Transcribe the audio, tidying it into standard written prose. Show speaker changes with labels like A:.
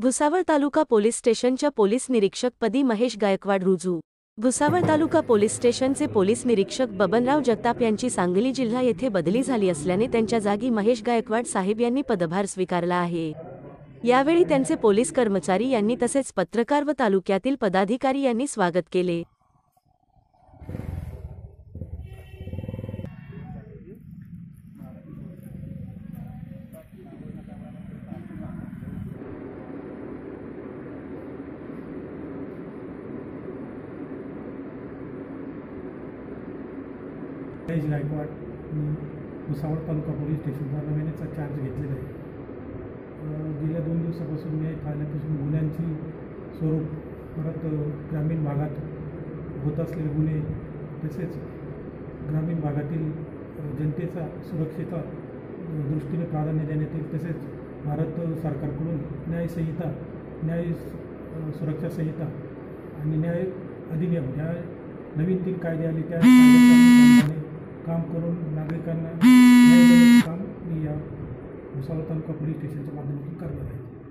A: भुसावळ तालुका police स्टेशनच्या police निरीक्षकपदी Mahesh Gaikwad रुजू। भुसावळ तालुका police स्टेशनचे पोलीस निरीक्षक बबनराव जगताप यांची सांगली जिल्हा येथे बदली झाली असल्याने त्यांच्या जागी महेश गायकवाड साहेब यांनी पदभार स्वीकारला आहे। यावेळी त्यांचे पोलीस कर्मचारी यांनी तसेच पत्रकार व तालुक्यातील पदाधिकारी यांनी स्वागत केले।
B: महेश गायकवाड मी भुसावळ तालुका पोलीस स्टेशनचा नव्यानेचा चार्ज घेतलेला आहे। गेल्या 2 दिवसापासून मी इथं आल्यापासून गुन्ह्यांची स्वरूप परत ग्रामीण भागात होत असलेले गुन्हे तसेच ग्रामीण भागातील जनतेचा सुरक्षेचा दृष्टीने प्राधान्य देण्यात येईल। तसेच भारत सरकारकडून न्यायसंहिता, न्याय सुरक्षा संहिता आणि न्याय अधिनियम या नवीन 3 कायदे आले त्या कायद्याप्रमाणे काम करून नागरिकांना न्याय देण्याचे काम मी या भुसावळ तालुका पोलीस स्टेशनच्या माध्यमातून करणार आहे।